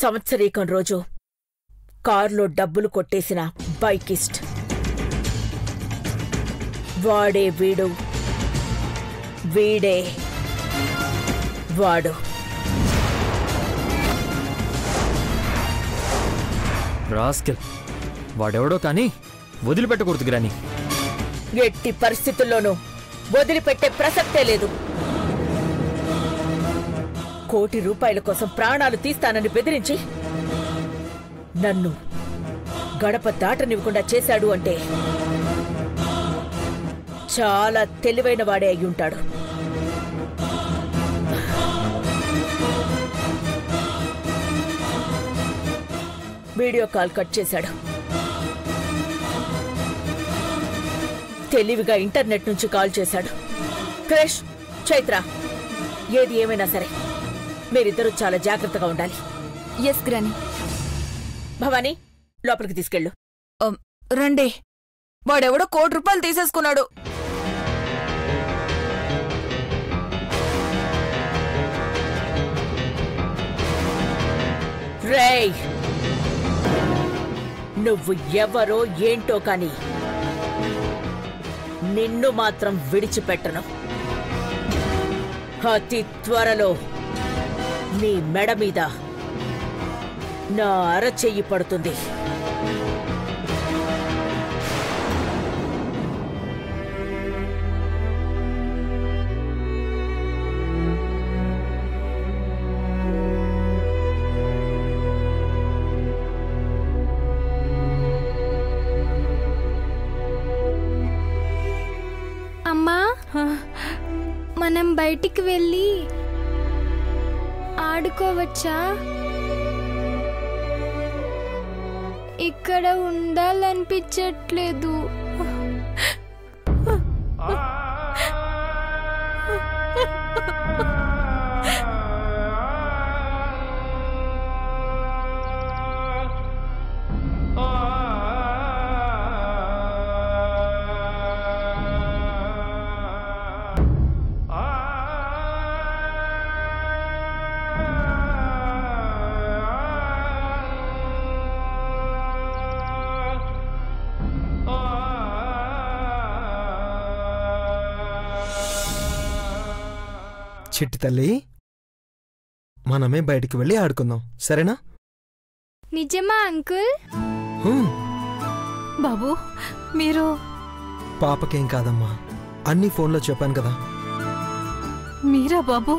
సంవత్సరీకం రోజు కారులో డబ్బులు కొట్టేసిన బైకిస్ట్ వాడే వీడు, వీడే వాడు. రాస్కెల్ వాడెవడో కానీ వదిలిపెట్టకూడదు గ్రాని. ఎట్టి పరిస్థితుల్లోనూ వదిలిపెట్టే ప్రసక్తే లేదు. ₹1 కోటి కోసం ప్రాణాలు తీస్తానని బెదిరించి నన్ను గడప దాటనివ్వకుండా చేశాడు అంటే చాలా తెలివైన వాడే అయ్యుంటాడు. వీడియో కాల్ కట్ చేశాడు. తెలివిగా ఇంటర్నెట్ నుంచి కాల్ చేశాడు. క్రిష్, చైత్ర, ఏది ఏమైనా సరే మీరిద్దరూ చాలా జాగ్రత్తగా ఉండాలి. ఎస్ గ్రాని. భవానీ, లోపలికి తీసుకెళ్ళు. రండి, వాడెవడో ₹1 కోటి తీసేసుకున్నాడు. రేయ్, నువ్వు ఎవరో ఏంటో కాని నిన్ను మాత్రం విడిచిపెట్టను. అతి త్వరలో నీ మెడ మీద నా అరచెయ్యి పడుతుంది. అమ్మా, మనం బయటికి వెళ్ళి ఆడుకోవచ్చా? ఇక్కడ ఉండాలనిపించట్లేదు. చిట్టి తల్లి, మనమే బయటికి వెళ్ళి ఆడుకుందాం, సరేనా? నిజమా అంకుల్? బాబు, మీరు? పాపకేం కాదమ్మా, అన్నీ ఫోన్లో చెప్పాను కదా. మీరా బాబు?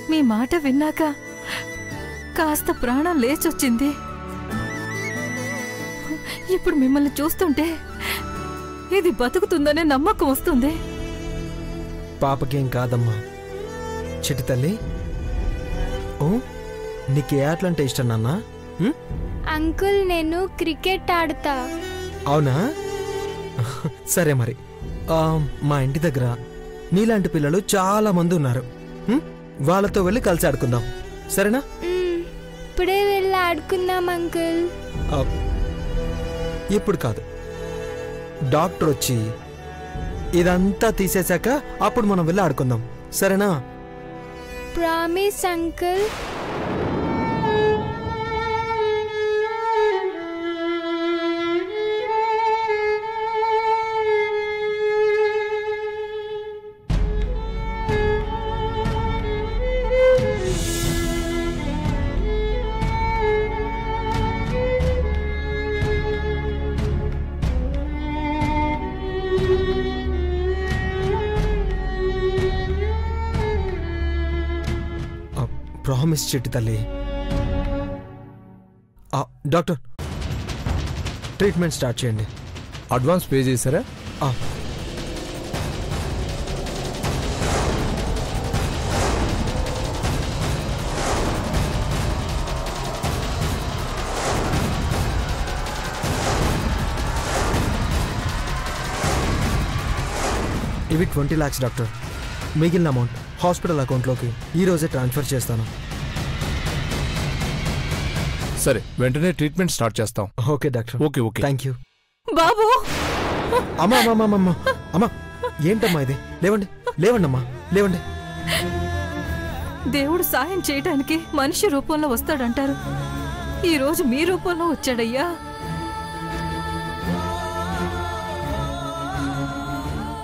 మీ మాట విన్నాక కాస్త ప్రాణం లేచొచ్చింది. ఇప్పుడు మిమ్మల్ని చూస్తుంటే ఇది బతుకుతుందనే నమ్మకం వస్తుంది. పాపకేం కాదమ్మా. చిట్టి తల్లి, ఓ నీకే ఆటలంటే ఇష్టం నాన్న? అంకుల్, నేను క్రికెట్ ఆడతా. అవునా? సరే మరి, మా ఇంటి దగ్గర నీలాంటి పిల్లలు చాలా మంది ఉన్నారు. వాళ్ళతో వెళ్ళి కలిసి ఆడుకుందాం, సరేనా? ఇప్పుడే వెళ్ళి ఆడుకుందాం అంకుల్. ఇప్పుడు కాదు, డాక్టర్ వచ్చి ఇదంతా తీసేశాక అప్పుడు మనం వెళ్ళి ఆడుకుందాం, సరేనా? Promise uncle. ప్రామిస్ చిట్టి తల్లి. డాక్టర్, ట్రీట్మెంట్ స్టార్ట్ చేయండి. అడ్వాన్స్ పే చేశారా? ఇవి 20 lakhs డాక్టర్. మిగిలిన అమౌంట్ హాస్పిటల్ అకౌంట్లోకి ఈరోజే ట్రాన్స్ఫర్ చేస్తాను. సరే, వెంటనే ట్రీట్మెంట్ స్టార్ట్ చేస్తాం. Okay doctor. Okay okay, thank you. బాబు! అమ్మా అమ్మా అమ్మా అమ్మా అమ్మా, ఏంటమ్మా ఇది? లేవండి లేవండి అమ్మా, లేవండి. దేవుడు సాయం చేయటానికి మనిషి రూపంలో వస్తాడంటారు. ఈరోజు మీ రూపంలో వచ్చాడయ్యా.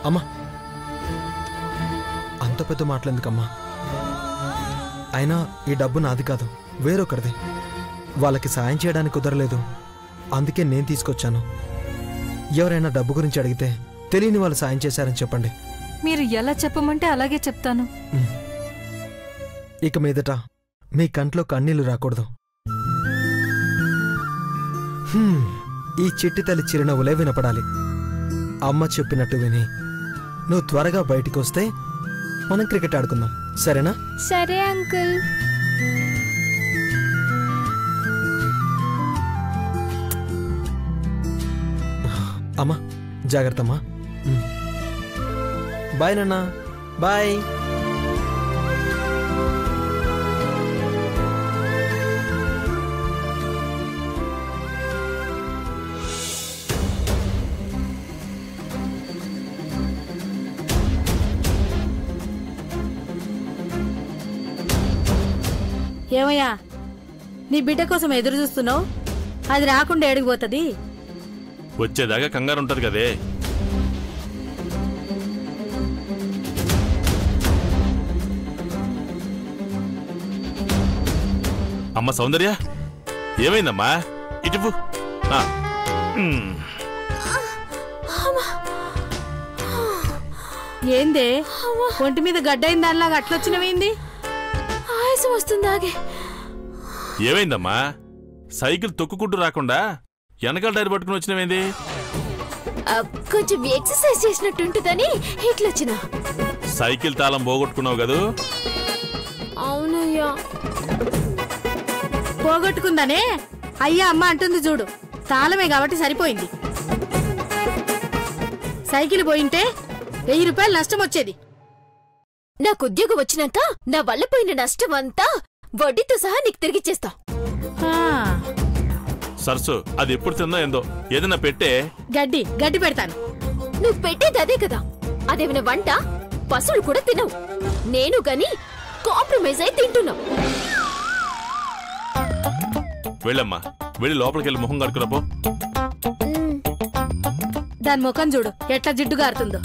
అమ్మా, అంత పెద్ద మాటలెందుకమ్మా? అయినా ఈ డబ్బు నాది కాదు, వేరొకరిది. వాళ్ళకి సాయం చేయడానికి కుదరలేదు, అందుకే నేను తీసుకొచ్చాను. ఎవరైనా డబ్బు గురించి అడిగితే తెలియని వాళ్ళు సాయం చేశారని చెప్పండి. మీరు ఎలా చెప్పమంటే అలాగే చెప్తాను. ఇక మీదట మీ కంట్లో కన్నీళ్లు రాకూడదు. ఈ చిట్టి తల్లి చిరునవ్వులే వినపడాలి. అమ్మ చెప్పినట్టు విని నువ్వు త్వరగా బయటికి వస్తే మనం క్రికెట్ ఆడుకుందాం, సరేనా? సరే అంకుల్. అమ్మా జాగ్రత్త అమ్మా. బాయ్ నాన్న. బాయ్. ఏమయ్యా, నీ బిడ్డ కోసం ఎదురు చూస్తున్నావు? అది రాకుండా ఎడిగిపోతుంది. వచ్చేదాకా కంగారు ఉంటది కదే. అమ్మ సౌందర్య, ఏమైందమ్మా? ఇటుపు. ఏందే ఒంటి మీద గడ్డైంది దానిలాగా అట్లొచ్చినవేంది? ఆయాసం వస్తుందాగే. ఏమైందమ్మా? సైకిల్ తొక్కుకుంటూ రాకుండా వెనకాల టైర్ పట్టుకుని వచ్చినవేంది? కొంచెం ఎక్సర్సైజ్ చేసినట్టుంటుందని ఇట్లొచ్చిన. సైకిల్ తాళం పోగొట్టుకున్నావు కదూ? అవునయ్యా. పోగొట్టుకుందానే అయ్యా అమ్మ అంటుంది చూడు. తాళమే కాబట్టి సరిపోయింది. సైకిల్ పోయింటే 1000 రూపాయలు నష్టం వచ్చేది. నాకు ఉద్యోగం వచ్చినాక నా వల్ల పోయిన నష్టం అంతా వడ్డీతో సహా నీకు తిరిగిచ్చేస్తా. సరసు, అది ఎప్పుడు తిందో ఏందో, ఏదైనా పెట్టే. గడ్డి పెడతాను. నువ్వు పెట్టేది అదే కదా. అదేమైనా వంట? పశువులు కూడా తినవు. నేను గాని కాంప్రమైజ్ అయి తింటున్నావు. వెళ్ళమ్మా, వెళ్ళి లోపలికెళ్ళి మొహం కడుకురాపో. దాని ముఖం చూడు ఎట్లా జిడ్డు గారుతుందో.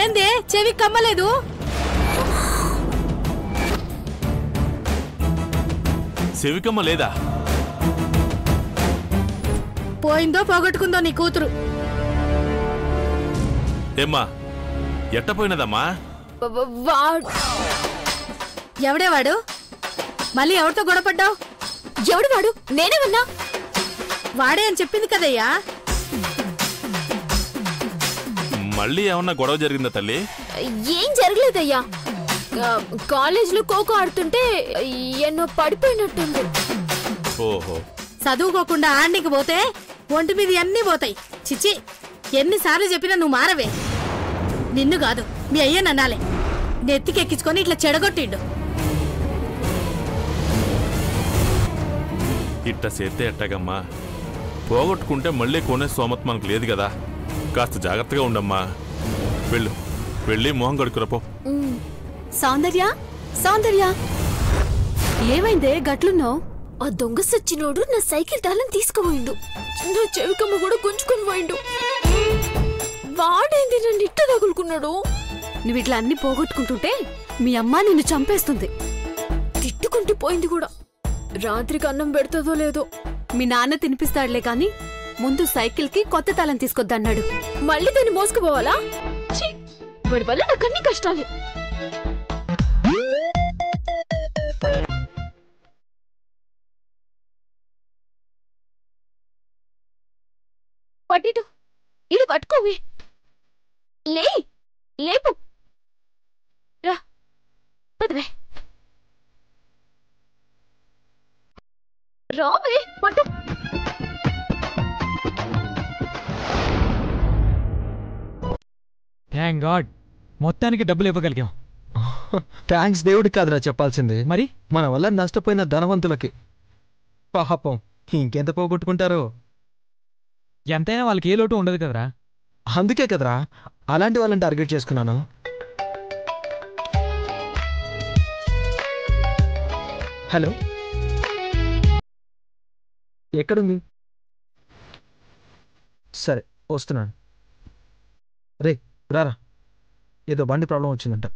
ఏందే చెవి కమ్మలేదు? చెవికమ్మ లేదా? పోయిందో పోగొట్టుకుందో నీ కూతురు. ఏమ్మా, ఎట్ట పోయినదమ్మా? ఎవడే వాడు? మళ్ళీ ఎవరితో గొడవపడ్డావు? ఎవడు వాడు? నేనేమన్నా? వాడే అని చెప్పింది కదయ్యా. మళ్ళీ ఏమన్నా గొడవ జరిగిందా తల్లి? ఏం జరగలేదయ్యా. కాలేజీలో ఖోఖో ఆడుతుంటే ఎన్నో పడిపోయినట్టుంది. ఓహో. చదువుకోకుండా ఆడికి పోతే ఒంటి మీద అన్నీ పోతాయి. చిచ్చి, ఎన్నిసార్లు చెప్పినా నువ్వు మారవే. నిన్ను కాదు మీ అయ్య నన్నాలే. నెత్తికెక్కించుకొని ఇట్లా చెడగొట్టిండు. ఇట్ట చేస్తే ఎట్టగమ్మా? పోగొట్టుకుంటే మళ్ళీ కొనే స్తోమత మనకు లేదు కదా. కాస్త జాగ్రత్తగా ఉండమ్మా. వెళ్ళు, వెళ్ళి మొహం కడుకురపో. సౌందర్య, సౌందర్య, ఏమైందే గట్లున్నావు? ఆ దొంగ సచ్చినోడు నా సైకిల్ తాళం తీసుకుపోయిండు. నా చెవికమ్మ కూడా గుంజుకొని పోయిండు. వాడేంది నన్ను ఇట్ట తగులుకున్నాడు? నువ్వు ఇట్లా అన్ని పోగొట్టుకుంటుంటే మీ అమ్మ నిన్ను చంపేస్తుంది. తిట్టుకుంటూ పోయింది కూడా. రాత్రికి అన్నం పెడతాదో లేదో. మీ నాన్న తినిపిస్తాడులే కాని ముందు సైకిల్ కి కొత్త తాళం తీసుకొద్దన్నాడు. మళ్ళీ దాన్ని మోసుకుపోవాలా? వాడి వల్ల నాకు అన్ని కష్టాలే. పట్టిటు ఇడు పట్టుకోవే. లేపు రా, పదవే, రావే, పట్టు. థ్యాంక్ గాడ్, మొత్తానికి డబ్బులు ఇవ్వగలిగాం. థ్యాంక్స్ దేవుడికి కాదురా చెప్పాల్సింది, మరి మన వల్ల నష్టపోయిన ధనవంతులకి. పాపం ఇంకెంత పోగొట్టుకుంటారో. ఎంతైనా వాళ్ళకి ఏ లోటు ఉండదు కదరా. అందుకే కదరా అలాంటి వాళ్ళని టార్గెట్ చేసుకున్నాను. హలో, ఎక్కడుంది? సరే వస్తున్నాను. రే రారా, ఏదో బండి ప్రాబ్లం వచ్చిందంట.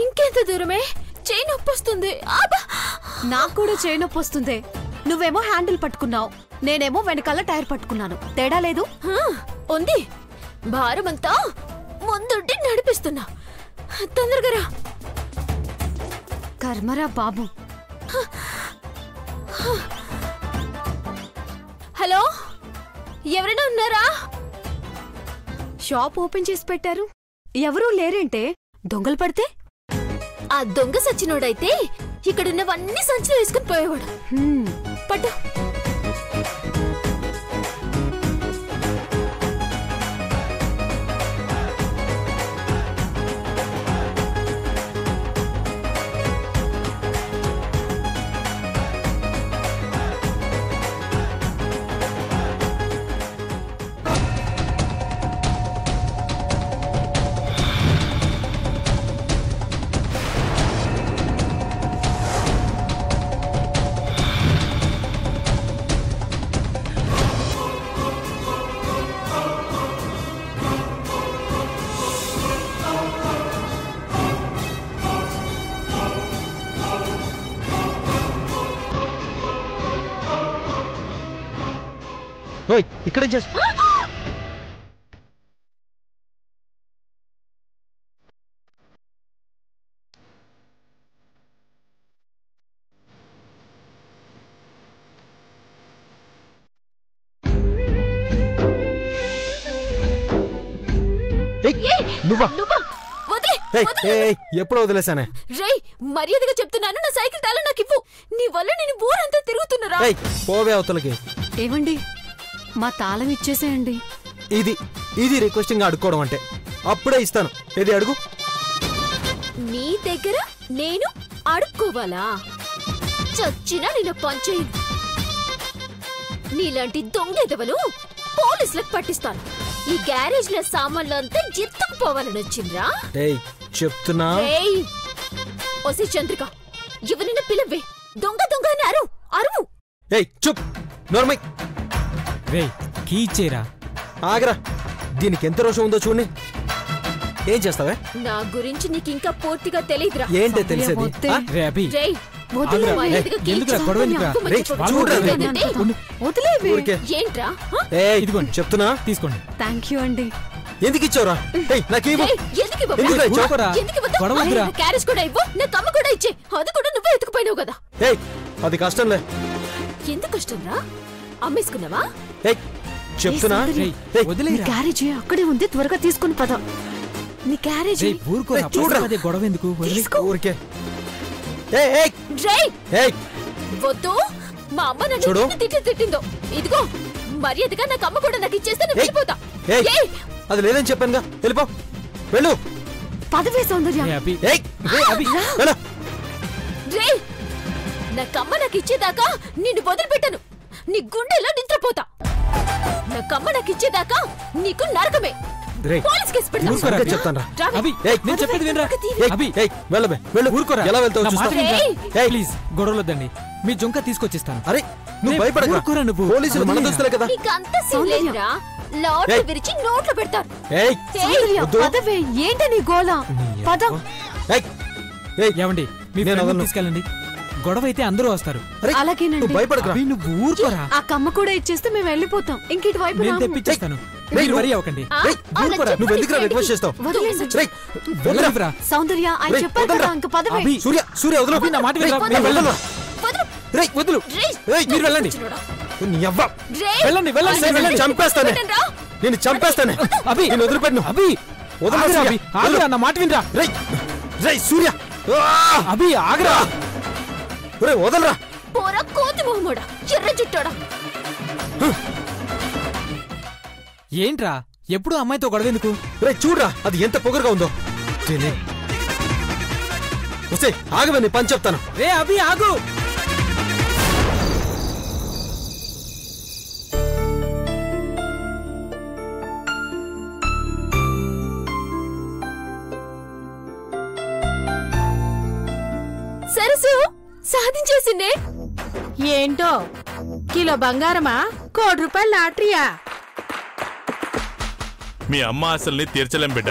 ఇంకెంత దూరమే? చేయి నొప్పి వస్తుంది. నాకు కూడా చేయి నొప్పి వస్తుంది. నువ్వేమో హ్యాండిల్ పట్టుకున్నావు, నేనేమో వెనకాల టైర్ పట్టుకున్నాను. తేడా లేదు? ఉంది. భారమంతా ముందుండి నడిపిస్తున్నా. తొందరగా రా. కర్మరా బాబు. హలో, ఎవరైనా ఉన్నారా? షాప్ ఓపెన్ చేసి పెట్టారు, ఎవరూ లేరేంటే? దొంగలు పడితే? ఆ దొంగ సచ్చినోడైతే ఇక్కడున్నవన్నీ సంచిలో వేసుకుని పోయేవాడు. పట్టు. ఓయ్, ఇక్కడేం చేస్తా? నువ్వా? ఎప్పుడు వదిలేసానే? రేయ్, మర్యాదగా చెప్తున్నాను, నా సైకిల్ తాళం నాకు ఇవ్వు. నీ వల్ల నేను ఊరంతా తిరుగుతున్నారా? పోవే అవతలకి. ఏమండి, మా తాళం ఇచ్చేసేయండి. ఇది రిక్వెస్టింగ్ అడుక్కోవడం అంటే. అప్పుడే ఇస్తాను. ఏది అడుగు. నీ దగ్గర నేను అడుక్కోవాలా? చచ్చినా నిన్న పంచేయదు. నీలాంటి దొంగెదవలు పోలీసులకు పట్టిస్తాను. ఈ గ్యారేజ్ లో సామాన్లంతా ఎత్తుకుపోవాలని వచ్చిండ్రా? చెప్తున్నా. ఓసి చంద్రిక, ఎవరిన పిలవే. దొంగ దొంగ అని అరువు. చుప్ నోర్మై. కీ ఇచ్చేరా. ఆగరా, దీనికి ఎంత రోషం ఉందో చూడండి. ఏం చేస్తావే? నా గురించి నీకు ఇంకా పూర్తిగా తెలియదురా. ఏంటే తెలిసేది? చెప్తున్నా. తీసుకోండి. థ్యాంక్ యూ అండి. ఎందుకు ఇచ్చావురా? క్యారేజ్ కూడా ఇవ్వు, నా కమ్మ కూడా ఇచ్చే. అది కూడా నువ్వే ఎత్తుకుపోయినావు కదా. అది కష్టంలే. ఎందుకు కష్టం రా? అమ్మేసుకున్నావా? చెప్తున్నా. క్యారేజ్ అక్కడే ఉంది, త్వరగా తీసుకుని పద. నీ క్యారేజ్ చూడరా. గొడవ ఎందుకు? ఊరికే. వద్దు, మా అమ్మ నన్ను తిట్టిందో. ఇదిగో మర్యాదగా నాకు అమ్మ కూడా నాకు ఇచ్చేస్తే నేను వెళ్ళిపోతా. అది లేదని చెప్పానుగా, వెళ్ళిపో. వెళ్ళు. పదవే సౌందర్య. నాకమ్మ నాకు ఇచ్చేదాకా నిన్ను వదిలిపెట్టను. నీ గుండెలో నిద్రపోతా. నాకమ్మ నాకు ఇచ్చేదాకా నీకు నరకమే. పోలీస్ కేసు పెడతాను. ప్లీజ్ గొడవలొద్దండి, మీ జొంక తీసుకొచ్చిస్తాను. అరే నువ్వు భయపడకురా, నువ్వు పోలీసులు మన దోస్తులే కదా. లాటరీ విరిచి నోట్లో పెడతారు. ఏంటి నీ గోల? పద. ఏమండి, మీ తీసుకెళ్ళండి. గొడవ అయితే అందరూ వస్తారు. అలాగేనండి. భయపడకురా, నువ్వు ఊరుకోరా. ఆ కమ్మ కూడా ఇచ్చేస్తే మేము వెళ్ళిపోతాం. ఇంకిటి వైపు నేను తెప్పించేస్తాను. వరి అవ్వకండి. నువ్వు ఎందుకు రిక్వెస్ట్ చేస్తావు? సౌందర్య ఆయన చెప్పారు కదా, ఇంక పదవే. సూర్య వదలు. నా మాట వదలు. మీరు వెళ్ళండి. వెళ్ళండి వెళ్ళండి. చంపేస్తానే, నేను చంపేస్తానే. అభి నేను వదిలిపెట్టిన. అభి వదలరా, నా మాట వినరా. సూర్య. అభి ఆగరా. వదలరా. పోరా కోతి మొహమోడా, ఎర్ర జుట్టోడా. ఏంట్రా ఎప్పుడు అమ్మాయితో గొడవ ఎందుకు? రే చూడరా అది ఎంత పొగరుగా ఉందో. వస్తే ఆగవే, నీ పని చెప్తాను. రే అభి ఆగు. సరసు సాధించేసిందే. ఏంటో కిలో బంగారమా, ₹1,00,00,000 లాటరీయా? మీ అమ్మ ఆశల్ని తీర్చలేం బిడ్డ.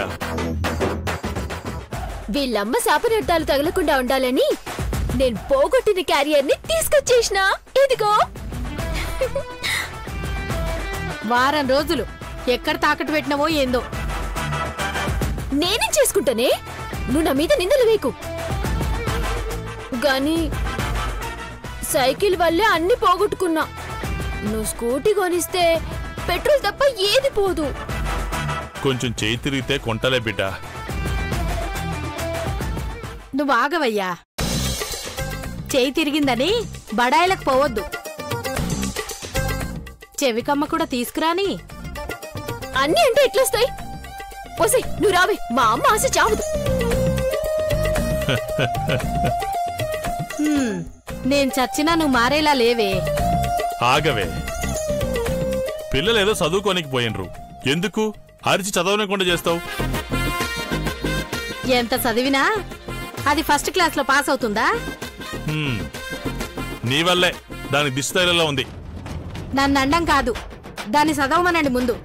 వీళ్ళమ్మ శాపనట్టాలు తగలకుండా ఉండాలని నేను పోగొట్టిన క్యారియర్ని తీసుకొచ్చేసిన. ఇదిగో వారం రోజులు ఎక్కడ తాకట్టు పెట్టినవో ఏందో. నేనేం చేసుకుంటానే, నువ్వు నా మీద నిందలు వేకు. గాని సైకిల్ వల్లే అన్ని పోగొట్టుకున్నా. నువ్వు స్కూటీ కొనిస్తే పెట్రోల్ తప్ప ఏది పోదు. కొంచెం చేయి తిరిగితే కొంటలే బిడ్డ. నువ్వు ఆగవయ్యా. చేయి తిరిగిందని బడాయిలకు పోవద్దు. చెవికమ్మ కూడా తీసుకురాని. అన్నీ అంటే ఎట్లొస్తాయి? పోసే నువ్వు రావే, మా అమ్మ ఆశ చావదు. నేను చచ్చినా నువ్వు మారేలా లేవే. ఆగవే, పిల్లలేదో చదువుకోనికి పోయినరు, ఎందుకు అరిచి చదవనకుండా చేస్తావు? ఎంత చదివినా అది ఫస్ట్ క్లాస్ లో పాస్ అవుతుందా? నీ వల్లే దాని దిశలో ఉంది. నన్ను అండం కాదు, దాన్ని చదవమనండి ముందు.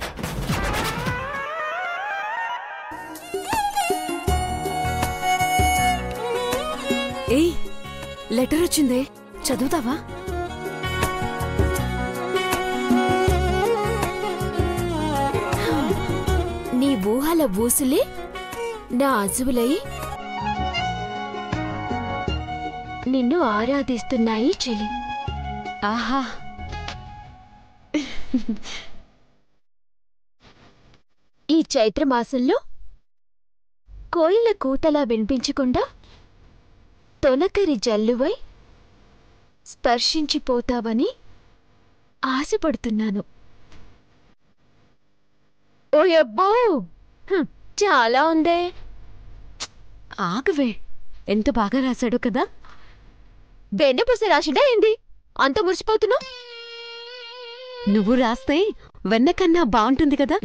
ఏయ్, లెటర్ వచ్చిందే, చదువుతావా? నీ ఊహల ఊసులే నా అజువులై నిన్ను ఆరాధిస్తున్నాయి చెలి. ఆహా, ఈ చైత్రమాసంలో కోయిల కూతలా వినిపించకుండా తొలకరి జల్లువై స్పర్శించిపోతావని ఆశపడుతున్నాను. ఓయబ్బో, చాలా ఉందే. ఆగవే, ఎంత బాగా రాశాడు కదా. వెన్నపూస రాసిండా ఏంది అంత మురిసిపోతున్నావు? నువ్వు రాస్తే వెన్న కన్నా బాగుంటుంది కదా.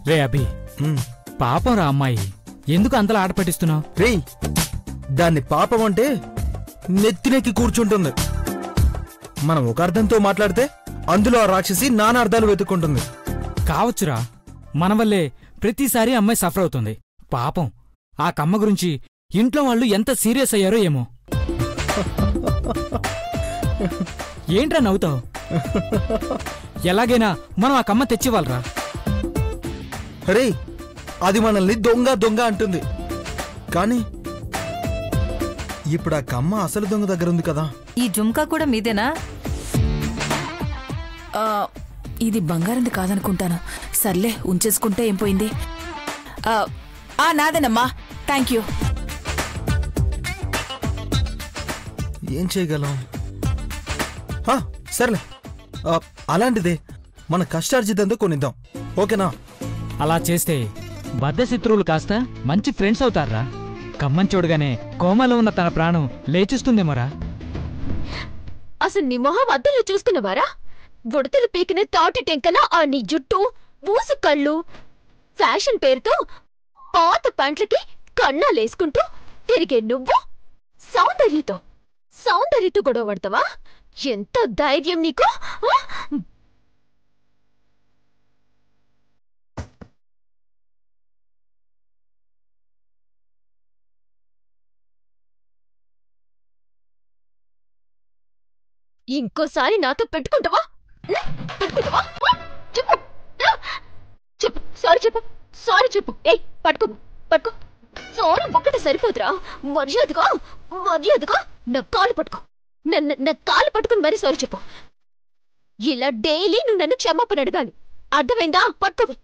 రే అభి, పాపం రా అమ్మాయి, ఎందుకు అంతలా ఆట పట్టిస్తున్నావు? రే దాన్ని పాపం అంటే నెత్తినెక్కి కూర్చుంటుంది. మనం ఒక అర్థంతో మాట్లాడితే అందులో ఆ రాక్షసి నానా అర్థాలు వెతుక్కుంటుంది. కావచ్చురా, మన వల్లే ప్రతిసారి అమ్మాయి సఫర్ అవుతుంది. పాపం ఆ కమ్మ గురించి ఇంట్లో వాళ్ళు ఎంత సీరియస్ అయ్యారో ఏమో. ఏంట్రా నవ్వుతావు? ఎలాగైనా మనం ఆ కమ్మ తెచ్చివ్వాలరా. రే అది మనల్ని దొంగ దొంగ అంటుంది, కానీ ఇప్పుడు ఆ కమ్మ అసలు దొంగ దగ్గర ఉంది కదా. ఈ జుమ్కా కూడా మీదేనా? ఇది బంగారంది కాదనుకుంటాను. సర్లే, ఉంచేసుకుంటే ఏం పోయింది. నాదేనమ్మా, థ్యాంక్ యూ. ఏం చేయగలం? సర్లే, అలాంటిదే మన కష్టార్జితంతో కొనిద్దాం, ఓకేనా? అలా చేస్తే బద్ధశత్రువులు కాస్త మంచి ఫ్రెండ్స్ అవుతారా. కమ్మని చూడగానే కోమలో ఉన్న తన ప్రాణం లేచిస్తుందేమోరా. అసలు నీ మొహం అద్దంలో చూసుకున్నవారా? బుడతలు పీకిన తాటి టెంకలా ఆ నీ జుట్టు, ఊసు కళ్ళు, ఫ్యాషన్ పేరుతో పాత పంట్లకి కన్నాలేసుకుంటూ తిరిగే నువ్వు సౌందర్యతో గొడవ పడతావా? ఎంత ధైర్యం నీకు? ఇంకోసారి నాతో పెట్టుకుంటావా పెట్టుకుంటావా చెప్పు చెప్పు సారీ చెప్పు సారీ చెప్పు. ఏయ్ పట్టుకో పట్టుకో. సారీ ఒక్కటే సరిపోతురా. మర్యాదగా నా కాలు పట్టుకో. నా కాలు పట్టుకుని మరీ సారీ చెప్పు. ఇలా డైలీ నువ్వు నన్ను క్షమాపణ అడగాలి. అర్థమైందా? పట్టుకో.